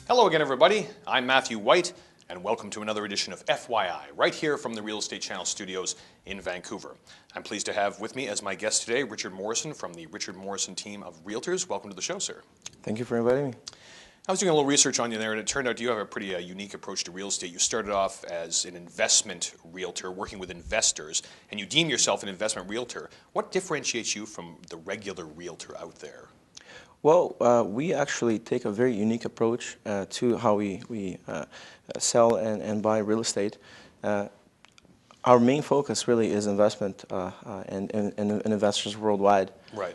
Hello again, everybody. I'm Matthew White, and welcome to another edition of FYI, right here from the Real Estate Channel studios in Vancouver. I'm pleased to have with me as my guest today, Richard Morrison from the Richard Morrison team of Realtors. Welcome to the show, sir. Thank you for inviting me. I was doing a little research on you there, and it turned out you have a pretty unique approach to real estate. You started off as an investment realtor, working with investors, and you deem yourself an investment realtor. What differentiates you from the regular realtor out there? Well, we actually take a very unique approach to how we sell and buy real estate. Our main focus really is investment and investors worldwide. Right.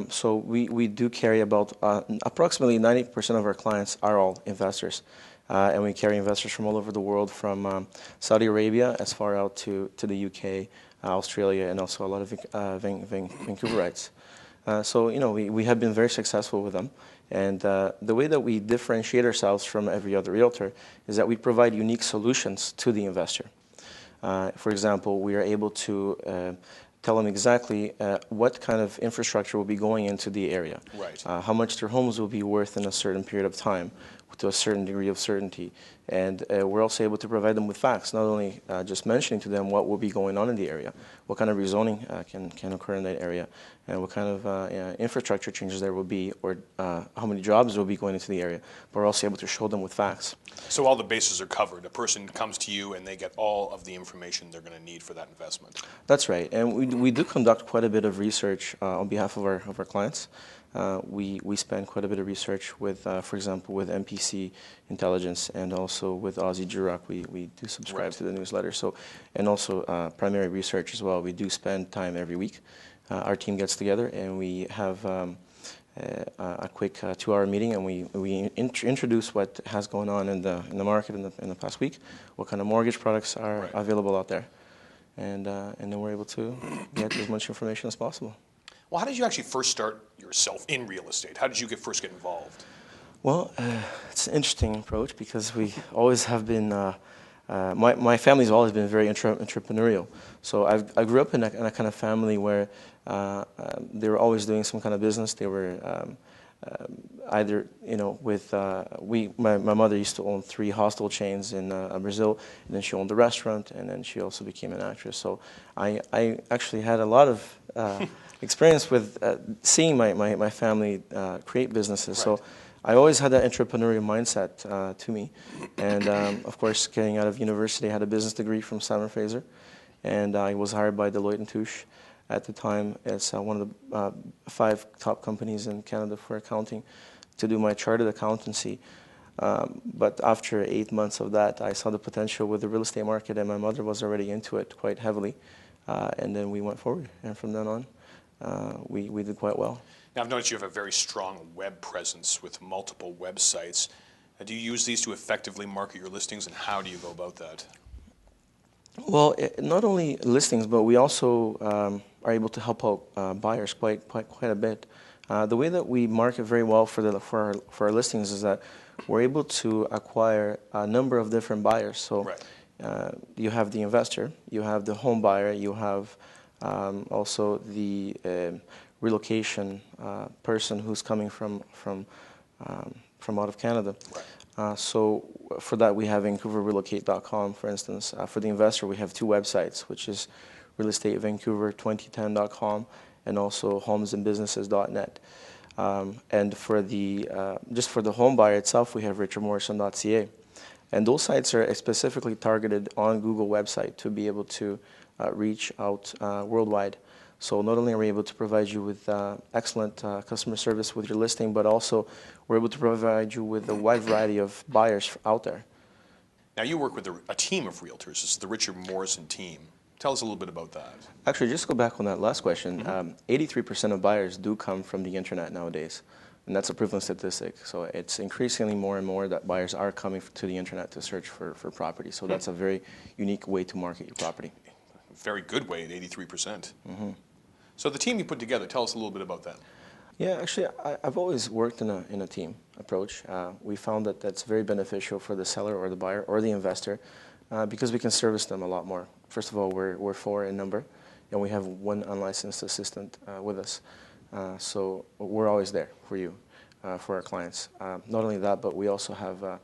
So we do carry about approximately 90% of our clients are all investors. And we carry investors from all over the world, from Saudi Arabia as far out to the UK, Australia, and also a lot of Vancouverites. So, you know, we have been very successful with them. And the way that we differentiate ourselves from every other realtor is that we provide unique solutions to the investor. For example, we are able to tell them exactly what kind of infrastructure will be going into the area, right. How much their homes will be worth in a certain period of time, to a certain degree of certainty. And we're also able to provide them with facts, not only just mentioning to them what will be going on in the area, what kind of rezoning can occur in that area, and what kind of infrastructure changes there will be, or how many jobs will be going into the area. But we're also able to show them with facts. So all the bases are covered. A person comes to you and they get all of the information they're going to need for that investment. That's right. And we do conduct quite a bit of research on behalf of our clients. We spend quite a bit of research with, for example, with MPC Intelligence, and also with Aussie Jurock. We do subscribe right. to the newsletter. So, and also primary research as well. We do spend time every week. Our team gets together and we have a quick 2-hour meeting, and we introduce what has gone on in the market in the past week, what kind of mortgage products are right. available out there, and then we're able to get as much information as possible. Well, how did you actually first start yourself in real estate? How did you first get involved? Well, it's an interesting approach because we always have been, my family's always been very entrepreneurial. So I grew up in a kind of family where they were always doing some kind of business. They were either, you know, with, my mother used to own 3 hostel chains in Brazil, and then she owned a restaurant, and then she also became an actress. So I actually had a lot of experience with seeing my family create businesses. Right. So I always had that entrepreneurial mindset to me. And of course, getting out of university, I had a business degree from Simon Fraser, and I was hired by Deloitte & Touche at the time as one of the 5 top companies in Canada for accounting, to do my chartered accountancy. But after 8 months of that, I saw the potential with the real estate market, and my mother was already into it quite heavily. And then we went forward, and from then on, we did quite well. Now, I've noticed you have a very strong web presence with multiple websites. Do you use these to effectively market your listings, and how do you go about that? Well, not only listings, but we also are able to help out buyers quite a bit. The way that we market very well for our listings is that we're able to acquire a number of different buyers. So right. You have the investor, you have the home buyer, you have also the relocation person who's coming from out of Canada. Right. So for that, we have VancouverRelocate.com, for instance. For the investor, we have 2 websites, which is realestatevancouver2010.com and also homesandbusinesses.net. And for the just for the home buyer itself, we have richardmorrison.ca. And those sites are specifically targeted on Google website to be able to reach out worldwide. So not only are we able to provide you with excellent customer service with your listing, but also we're able to provide you with a wide variety of buyers out there. Now, you work with a team of realtors. This is the Richard Morrison team. Tell us a little bit about that. Actually, just to go back on that last question, 83% of buyers do come from the internet nowadays. And that's a proven statistic. So it's increasingly more and more that buyers are coming to the internet to search for property. So that's a very unique way to market your property. Very good way at 83%. So the team you put together, tell us a little bit about that. Yeah, actually, I've always worked in a team approach. We found that that's very beneficial for the seller or the buyer or the investor because we can service them a lot more. First of all, we're 4 in number, and we have 1 unlicensed assistant with us. So we're always there for you. for our clients. Not only that, but we also have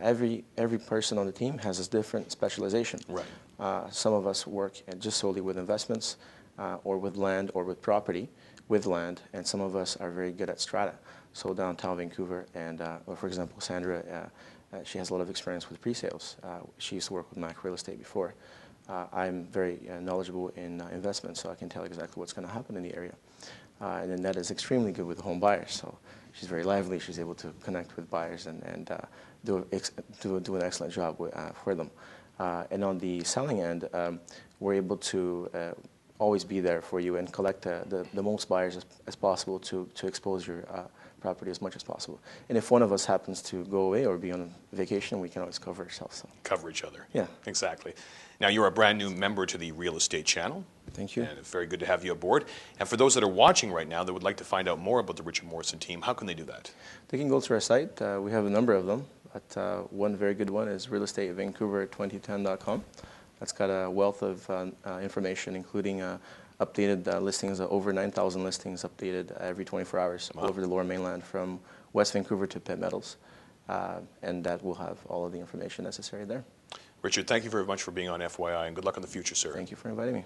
every person on the team has a different specialization. Right. Some of us work just solely with investments or with land or with property with land, and some of us are very good at strata. So downtown Vancouver, and or for example, Sandra, she has a lot of experience with pre-sales. She used to work with Mac Real Estate before. I'm very knowledgeable in investments, so I can tell exactly what's going to happen in the area. And then that is extremely good with home buyers. So she's very lively. She's able to connect with buyers and do an excellent job for them. And on the selling end, we're able to always be there for you and collect the most buyers as possible to expose your property as much as possible. And if one of us happens to go away or be on vacation, we can always cover ourselves. So. Cover each other. Yeah. Exactly. Now, you're a brand new member to the Real Estate Channel. Thank you. And it's very good to have you aboard. And for those that are watching right now that would like to find out more about the Richard Morrison team, how can they do that? They can go to our site. We have a number of them. But one very good one is realestatevancouver2010.com. That's got a wealth of information, including updated listings, over 9,000 listings updated every 24 hours all over the Lower Mainland from West Vancouver to Pitt Meadows. And that will have all of the information necessary there. Richard, thank you very much for being on FYI, and good luck in the future, sir. Thank you for inviting me.